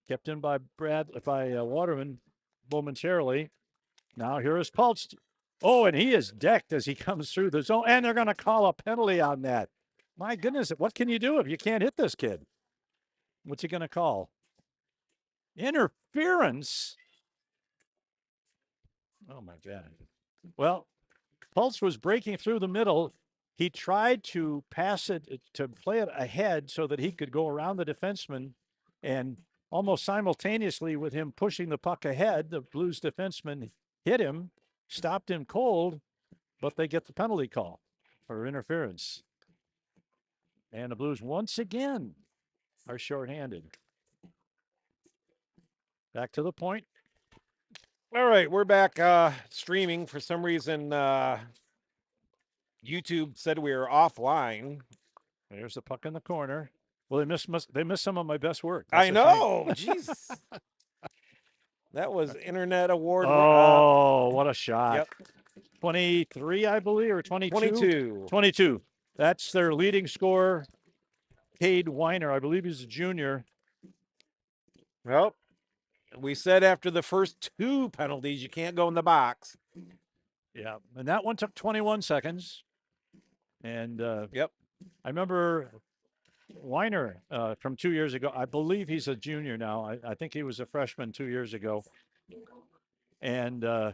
Kept in by Waterman momentarily. Now here is Pulse. Oh, and he is decked as he comes through the zone, and they're going to call a penalty on that. My goodness, what can you do if you can't hit this kid? What's he going to call? Interference. Oh my God. Well, Pulse was breaking through the middle. He tried to pass it to play it ahead so that he could go around the defenseman, and almost simultaneously with him pushing the puck ahead, the Blues defenseman hit him, stopped him cold, but they get the penalty call for interference. And the Blues once again are shorthanded. Back to the point. All right, we're back streaming. For some reason, YouTube said we were offline. There's the puck in the corner. Well, they missed some of my best work. I know. Jeez. That was Internet Award. Oh, what a shot. Yep. 23, I believe, or 22? 22. 22. That's their leading scorer, Cade Weiner. I believe he's a junior. Well, we said after the first 2 penalties, you can't go in the box. Yeah, and that one took 21 seconds. And yep, I remember Weiner from 2 years ago. I believe he's a junior now. I think he was a freshman 2 years ago. And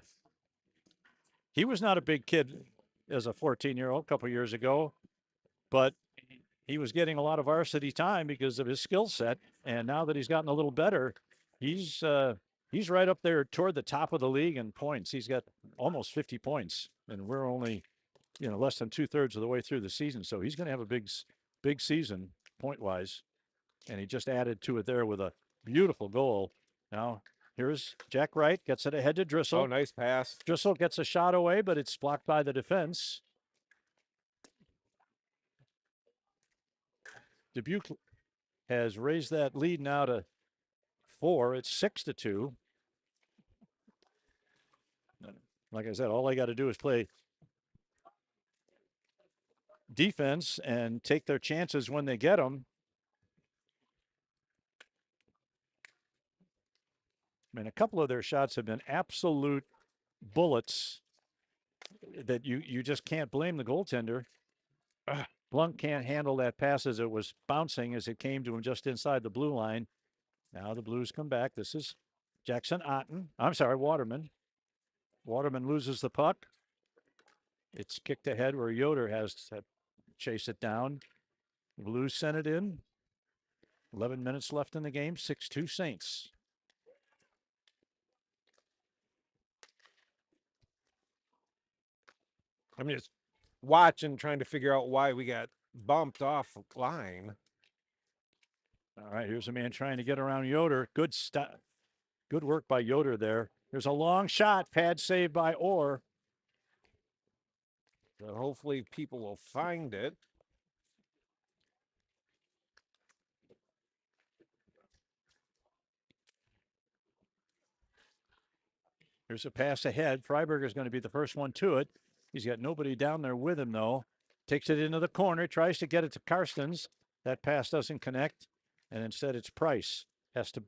he was not a big kid as a 14-year-old a couple years ago, but he was getting a lot of varsity time because of his skill set. And now that he's gotten a little better, he's right up there toward the top of the league in points. He's got almost 50 points, and we're only, less than 2/3 of the way through the season. So he's going to have a big season point-wise. And he just added to it there with a beautiful goal. Now here's Jack Wright, gets it ahead to Driscoll. Oh, nice pass. Driscoll gets a shot away, but it's blocked by the defense. Dubuque has raised that lead now to 4. It's 6-2. Like I said, all they got to do is play defense and take their chances when they get them. I mean, a couple of their shots have been absolute bullets that you just can't blame the goaltender. Blunk can't handle that pass as it was bouncing as it came to him just inside the blue line. Now the Blues come back. This is Jackson Otten. I'm sorry, Waterman. Waterman loses the puck. It's kicked ahead where Yoder has to chase it down. Blues sent it in. 11 minutes left in the game. 6-2 Saints. I'm just watching, trying to figure out why we got bumped off line. All right, here's a man trying to get around Yoder. Good work by Yoder there. There's a long shot. Pad saved by Orr. So hopefully people will find it. Here's a pass ahead. Freiberger is going to be the first one to it. He's got nobody down there with him, though. Takes it into the corner, tries to get it to Karstens. That pass doesn't connect, and instead it's Price. Has to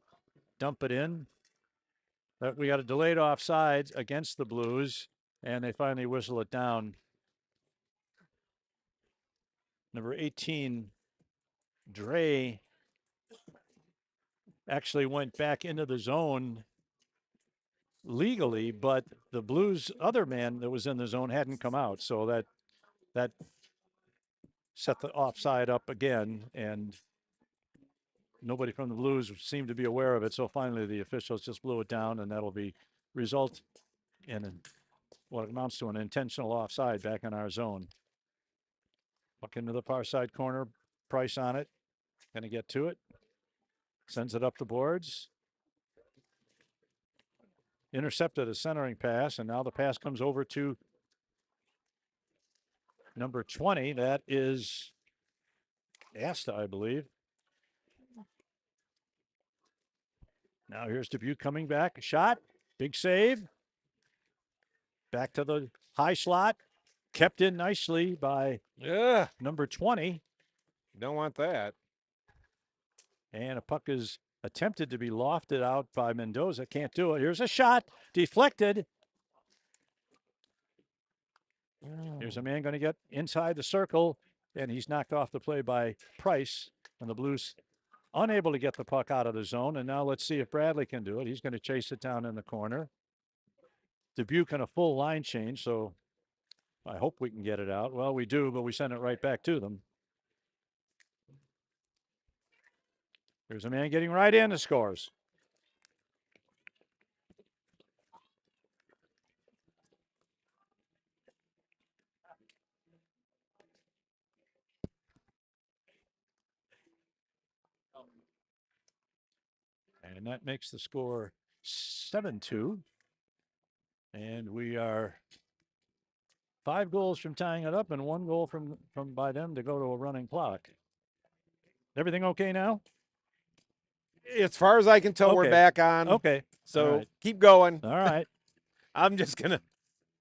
dump it in. But we got a delayed offsides against the Blues, and they finally whistle it down. Number 18, Dre, actually went back into the zone legally, but the Blues other man that was in the zone hadn't come out, so that set the offside up again, and nobody from the Blues seemed to be aware of it. So finally the officials just blew it down, and that'll be result in what amounts to an intentional offside back in our zone. Puck into the far side corner, Price on it, gonna get to it, sends it up the boards. Intercepted a centering pass, and now the pass comes over to number 20. That is Asta, I believe. Now here's Dubuque coming back. A shot. Big save. Back to the high slot. Kept in nicely by number 20. Don't want that. And a puck is attempted to be lofted out by Mendoza. Can't do it. Here's a shot. Deflected. Here's a man going to get inside the circle, and he's knocked off the play by Price. And the Blues unable to get the puck out of the zone. And now let's see if Bradley can do it. He's going to chase it down in the corner. Dubuque on a full line change, so I hope we can get it out. Well, we do, but we send it right back to them. Here's a man getting right in the scores. And that makes the score 7-2. And we are 5 goals from tying it up and 1 goal from by them to go to a running clock. Everything okay now? As far as I can tell, we're Okay. back on. Okay. So right. keep going. All right. I'm just going to,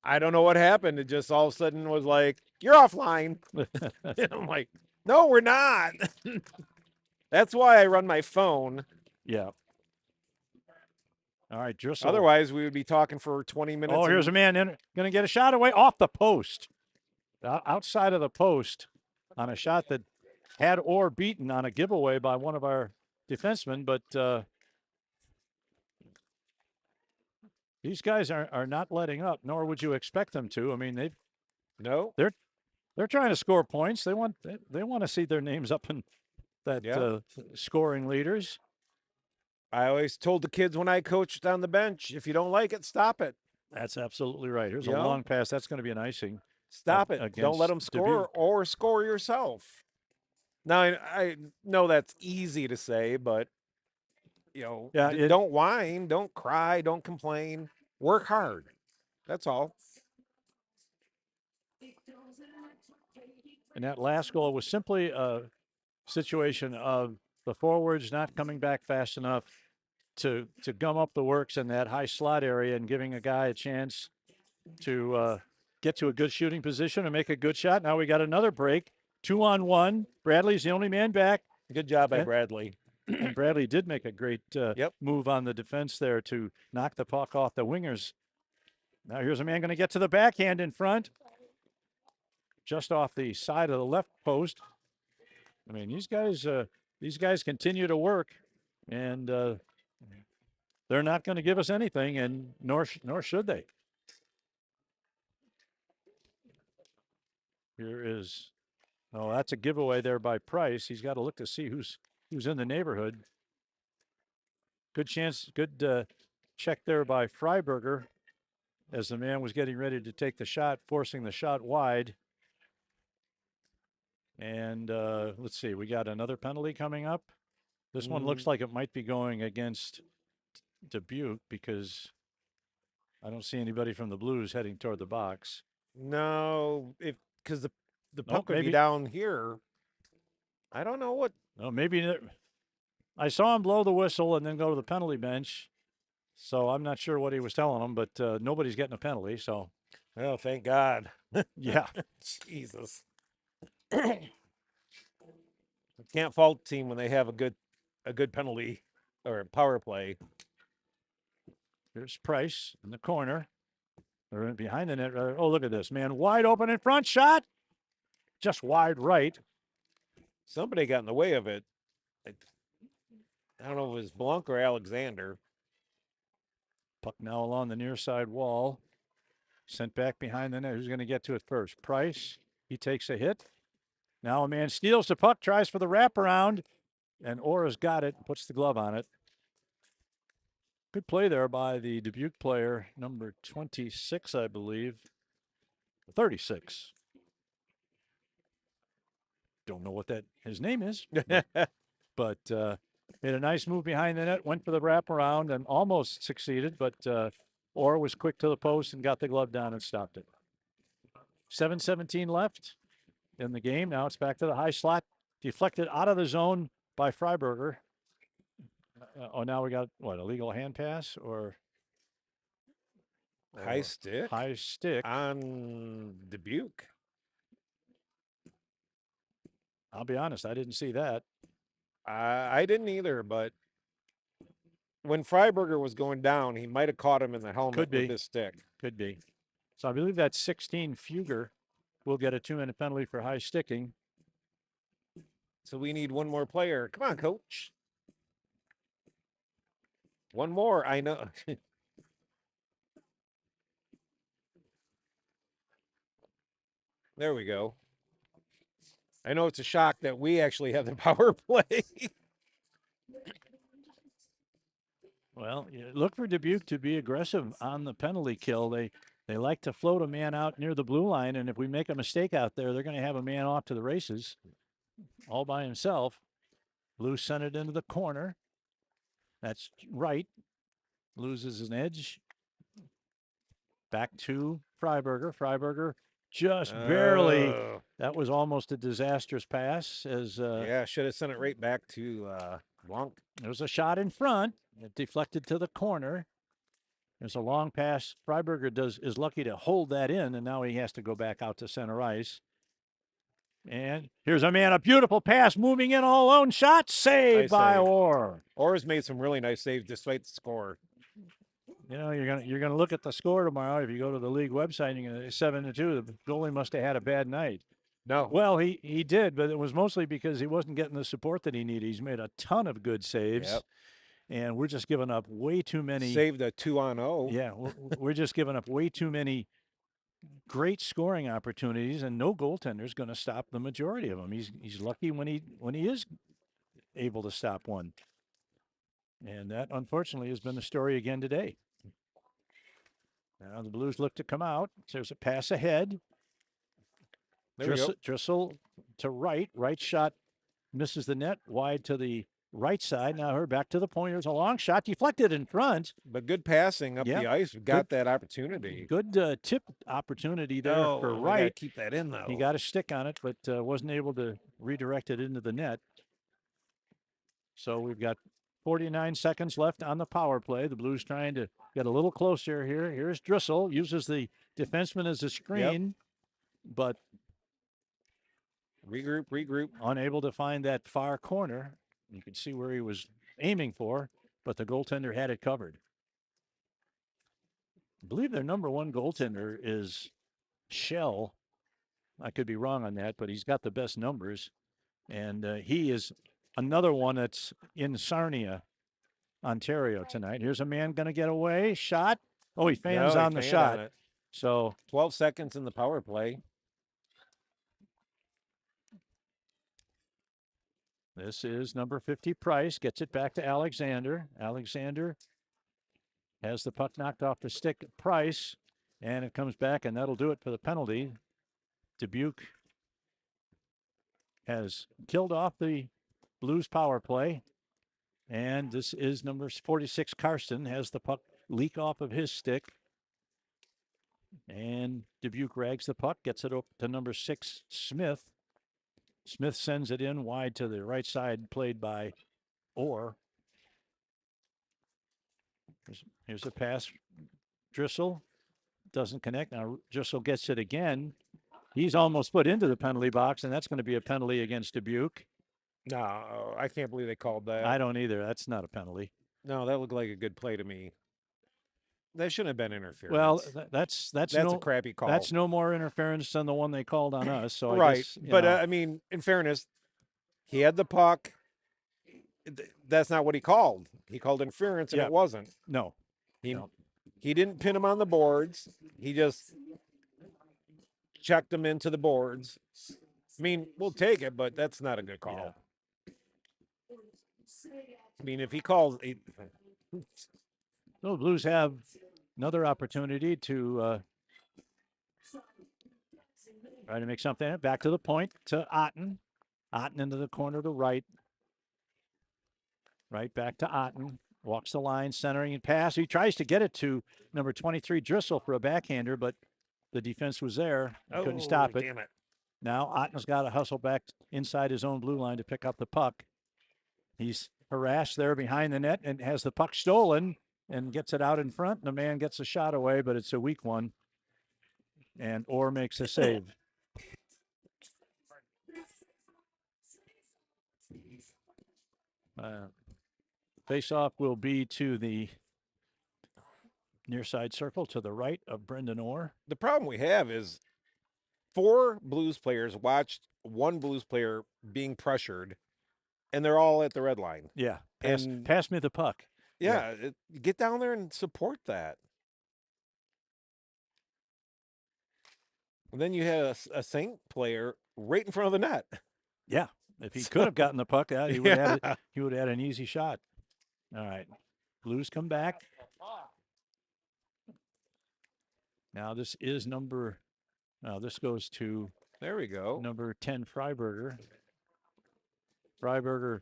I don't know what happened. It just all of a sudden was like, you're offline. And I'm like, no, we're not. That's why I run my phone. Yeah. All right, Driscoll. Otherwise, we would be talking for 20 minutes. Oh, here's a man going to get a shot away off the post. Outside of the post on a shot that had Orr beaten on a giveaway by one of our defensemen, but these guys are not letting up, nor would you expect them to. I mean, they're trying to score points. They want to see their names up in that scoring leaders. I always told the kids when I coached on the bench, if you don't like it, stop it. That's absolutely right. Here's a long pass. That's going to be an icing. Stop it. Don't let them score Dubuque. or score yourself. Now, I know that's easy to say, but, don't whine, don't cry, don't complain. Work hard. That's all. And that last goal was simply a situation of the forwards not coming back fast enough to gum up the works in that high slot area and giving a guy a chance to get to a good shooting position and make a good shot. Now we got another break, 2-on-1. Bradley's the only man back. Good job by Bradley. And Bradley did make a great move on the defense there to knock the puck off the wingers. Now here's a man going to get to the backhand in front, just off the side of the left post. I mean, these guys continue to work, and they're not going to give us anything, and nor should they. Here is, that's a giveaway there by Price. He's got to look to see who's in the neighborhood. Good chance, good check there by Freiberger as the man was getting ready to take the shot, forcing the shot wide. And let's see, we got another penalty coming up. This one looks like it might be going against Dubuque because I don't see anybody from the Blues heading toward the box. No, because the puck would be down here. I don't know what. No, maybe I saw him blow the whistle and then go to the penalty bench. So I'm not sure what he was telling them, but nobody's getting a penalty. So, oh, thank God. Yeah, Jesus. Can't fault the team when they have a good penalty or power play. Here's Price in the corner. Or behind the net. Oh, look at this, man. Wide open in front. Shot. Just wide right. Somebody got in the way of it. I don't know if it was Blanc or Alexander. Puck now along the near side wall. Sent back behind the net. Who's going to get to it first? Price. He takes a hit. Now a man steals the puck, tries for the wraparound, and Orr's got it, puts the glove on it. Good play there by the Dubuque player, number 26, I believe. 36. Don't know what his name is, but made a nice move behind the net, went for the wraparound and almost succeeded, but Orr was quick to the post and got the glove down and stopped it. 7:17 left in the game. Now it's back to the high slot, deflected out of the zone by Freiberger. Now we got what, illegal hand pass or high stick? High stick on Dubuque. I'll be honest, I didn't see that. I didn't either, but when Freiberger was going down, he might have caught him in the helmet Could be. with his stick. Could be. So I believe that's 16 Fugger will get a 2-minute penalty for high sticking. So we need one more player. Come on, coach. One more. I know. There we go. I know it's a shock that we actually have the power play. Well, look for Dubuque to be aggressive on the penalty kill. They like to float a man out near the blue line, and if we make a mistake out there, they're going to have a man off to the races all by himself. Blue sent it into the corner. That's right. Loses an edge. Back to Freiberger. Freiberger just barely. That was almost a disastrous pass. Yeah, should have sent it right back to Blanc. There was a shot in front. It deflected to the corner. There's a long pass. Freiberger is lucky to hold that in, and now he has to go back out to center ice. And here's a beautiful pass, moving in all alone. Shot saved by Orr. Orr's made some really nice saves despite the score. You know, you're gonna look at the score tomorrow. If you go to the league website, and you're gonna 7-2. The goalie must have had a bad night. No. Well, he did, but it was mostly because he wasn't getting the support that he needed. He's made a ton of good saves. Yep. And we're just giving up way too many. Saved a 2-on-0. Yeah, we're just giving up way too many great scoring opportunities, and no goaltender's going to stop the majority of them. He's lucky when he is able to stop one, and that unfortunately has been the story again today. Now the Blues look to come out. There's a pass ahead. Driscoll to right shot misses the net, wide to the right side. Now her back to the point. There's a long shot deflected in front. But good passing up the ice. We got that opportunity. Good tip opportunity there for Wright. Keep that in, though. He got a stick on it, but wasn't able to redirect it into the net. So we've got 49 seconds left on the power play. The Blues trying to get a little closer here. Here's Driscoll. Uses the defenseman as a screen, but regroup. Unable to find that far corner. You could see where he was aiming for, but the goaltender had it covered. I believe their number one goaltender is Shell. I could be wrong on that, but he's got the best numbers. And he is another one that's in Sarnia, Ontario tonight. Here's a man going to get away. Shot. Oh, he fans on the shot. So 12 seconds in the power play. This is number 50, Price. Gets it back to Alexander. Alexander has the puck knocked off the stick. Price. And it comes back, and that'll do it for the penalty. Dubuque has killed off the Blues power play. And this is number 46, Karsten, has the puck leak off of his stick. And Dubuque rags the puck, gets it up to number 6, Smith. Smith sends it in wide to the right side, played by Orr. Here's a pass. Driscoll doesn't connect. Now Driscoll gets it again. He's almost put into the penalty box, and that's going to be a penalty against Dubuque. No, I can't believe they called that. I don't either. That's not a penalty. No, that looked like a good play to me. That shouldn't have been interference. Well, that's a crappy call. That's no more interference than the one they called on us. So right, I guess, but I mean, in fairness, he had the puck. That's not what he called. He called interference, and it wasn't. No, he didn't pin him on the boards. He just checked him into the boards. I mean, we'll take it, but that's not a good call. Yeah. I mean, if he calls. The Blues have another opportunity to try to make something. Back to the point to Otten. Otten into the corner to right. Right back to Otten. Walks the line, centering and pass. He tries to get it to number 23, Driscoll, for a backhander, but the defense was there. Couldn't stop it. Damn it. Now Otten's got to hustle back inside his own blue line to pick up the puck. He's harassed there behind the net and has the puck stolen and gets it out in front. And the man gets a shot away, but it's a weak one. And Orr makes a save. Face-off will be to the near side circle to the right of Brendan Orr. The problem we have is 4 Blues players watched 1 Blues player being pressured, and they're all at the red line. Yeah, pass me the puck. Yeah, get down there and support that. And then you had a Saint player right in front of the net. Yeah, if he could have gotten the puck out, he would have had an easy shot. All right, Blues come back. Now this is number. Now this goes to. There we go. Number 10, Freiberger. Freiberger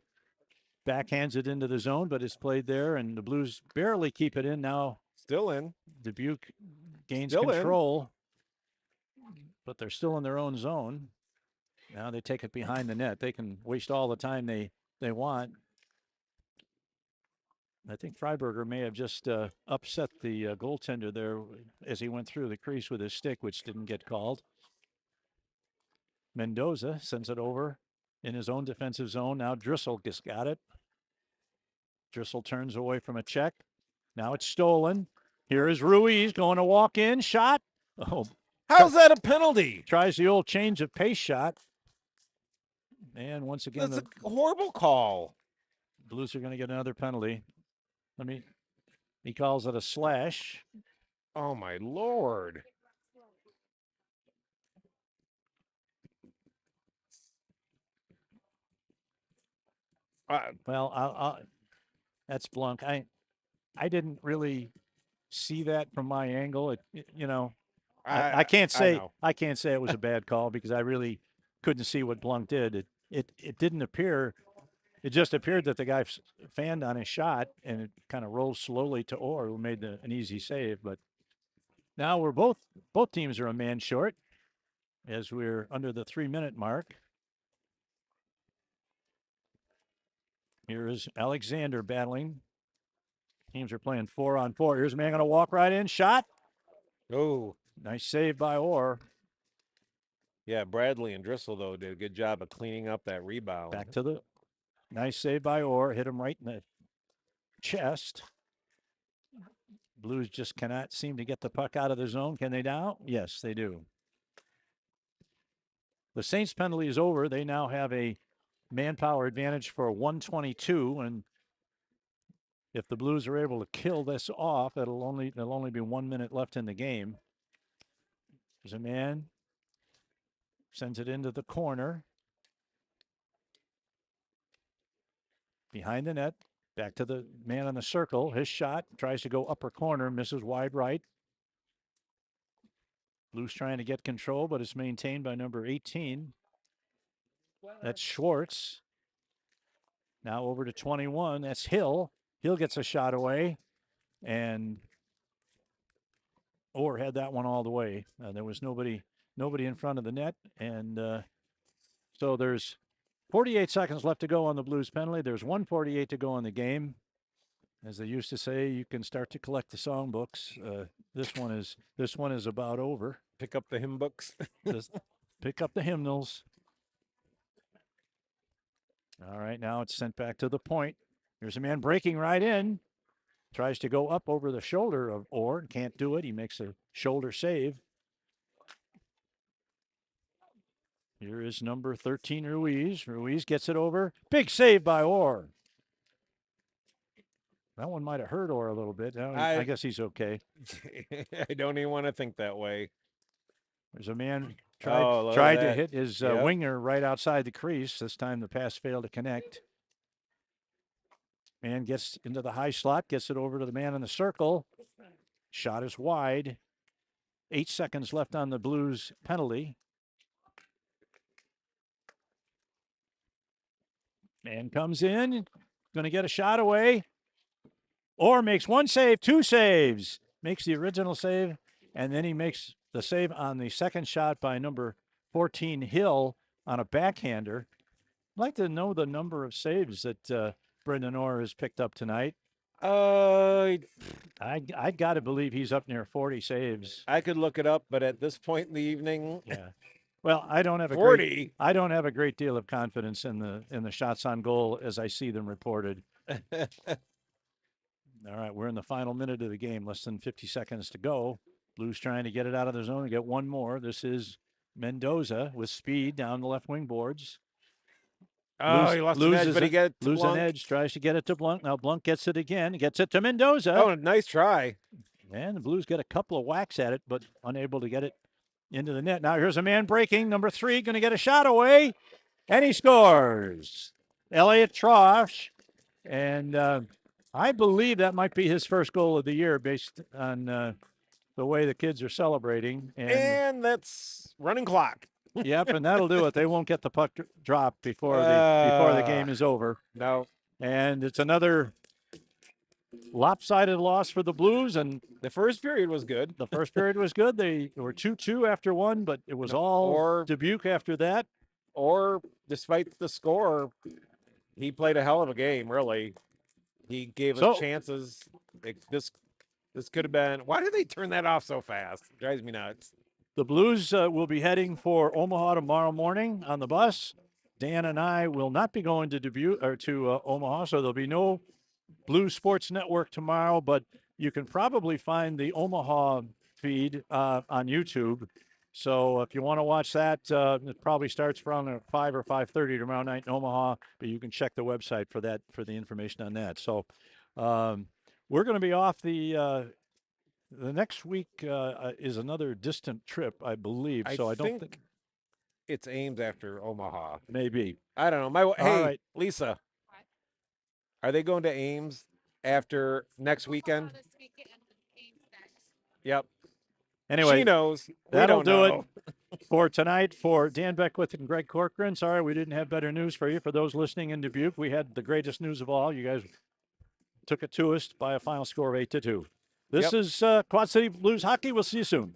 backhands it into the zone, but it's played there, and the Blues barely keep it in now. Still in. Dubuque gains control, but they're still in their own zone. Now they take it behind the net. They can waste all the time they want. I think Freiberger may have just upset the goaltender there as he went through the crease with his stick, which didn't get called. Mendoza sends it over in his own defensive zone. Now Drissel just got it. Drissel turns away from a check. Now it's stolen. Here is Ruiz going to walk in. Shot. Oh, how's that a penalty? Tries the old change of pace shot. And once again, that's a horrible call. Blues are going to get another penalty. He calls it a slash. Oh, my Lord. Well, that's Blunk. I didn't really see that from my angle. I can't say it was a bad call because I really couldn't see what Blunk did. It didn't appear. It just appeared that the guy fanned on his shot and it kind of rolled slowly to Orr, who made an easy save. But now we're both teams are a man short as we're under the 3-minute mark. Here is Alexander battling. Teams are playing 4-on-4. Here's a man going to walk right in. Shot. Oh, nice save by Orr. Yeah, Bradley and Drissel, though, did a good job of cleaning up that rebound. Back to the nice save by Orr. Hit him right in the chest. Blues just cannot seem to get the puck out of the zone. Can they now? Yes, they do. The Saints penalty is over. They now have a manpower advantage for 122, and if the Blues are able to kill this off, there'll only be 1 minute left in the game. There's a man, sends it into the corner, behind the net, back to the man on the circle. His shot tries to go upper corner, misses wide right. Blues trying to get control, but it's maintained by number 18. That's Schwartz. Now over to 21. That's Hill. Hill gets a shot away, and Orr had that one all the way. There was nobody in front of the net, and so there's 48 seconds left to go on the Blues penalty. There's 1:48 to go in the game. As they used to say, you can start to collect the songbooks. This one is about over. Pick up the hymn books. Pick up the hymnals. All right, now it's sent back to the point. Here's a man breaking right in. Tries to go up over the shoulder of Orr. Can't do it. He makes a shoulder save. Here is number 13, Ruiz. Ruiz gets it over. Big save by Orr. That one might have hurt Orr a little bit. I guess he's okay. I don't even want to think that way. There's a man tried to hit his winger right outside the crease. This time the pass failed to connect. Man gets into the high slot, gets it over to the man in the circle. Shot is wide. 8 seconds left on the Blues penalty. Man comes in, going to get a shot away. Orr makes one save, 2 saves. Makes the original save, and then he makes the save on the second shot by number 14, Hill, on a backhander. I'd like to know the number of saves that Brendan Orr has picked up tonight. I got to believe he's up near 40 saves. I could look it up, but at this point in the evening, yeah. Well, I don't have a 40. I don't have a great deal of confidence in the shots on goal as I see them reported. All right, we're in the final minute of the game, less than 50 seconds to go. Blues trying to get it out of the zone and get one more. This is Mendoza with speed down the left wing boards. Oh, he lost an edge, but he got it to lose Blunk. an edge, tries to get it to Blunk. Now Blunk gets it again, gets it to Mendoza. Oh, nice try. And the Blues get a couple of whacks at it, but unable to get it into the net. Now here's a man breaking, number 3, going to get a shot away, and he scores. Elliot Trosh, and I believe that might be his first goal of the year based on the way the kids are celebrating. And that's running clock. Yep, and that'll do it. They won't get the puck drop before the game is over. No. And it's another lopsided loss for the Blues. And the first period was good. The first period was good. They were 2-2 after one, but it was all Dubuque after that. Or despite the score, he played a hell of a game, really. He gave us chances. This could have been. Why did they turn that off so fast? It drives me nuts. The Blues will be heading for Omaha tomorrow morning on the bus. Dan and I will not be going to Dubuque or to Omaha, so there'll be no Blues Sports Network tomorrow. But you can probably find the Omaha feed on YouTube. So if you want to watch that, it probably starts around 5 or 5:30 tomorrow night in Omaha. But you can check the website for that for the information on that. So we're going to be off the next week is another distant trip, I believe. So I don't think it's Ames after Omaha. Maybe. I don't know. Hey, right. Lisa, what? Are they going to Ames after next weekend? This weekend Ames next. Yep. Anyway, she knows. That'll do it for tonight. For Dan Beckwith and Greg Corcoran. Sorry we didn't have better news for you. For those listening in Dubuque, we had the greatest news of all. You guys took it to us by a final score of 8-2. This is Quad City Blues Hockey. We'll see you soon.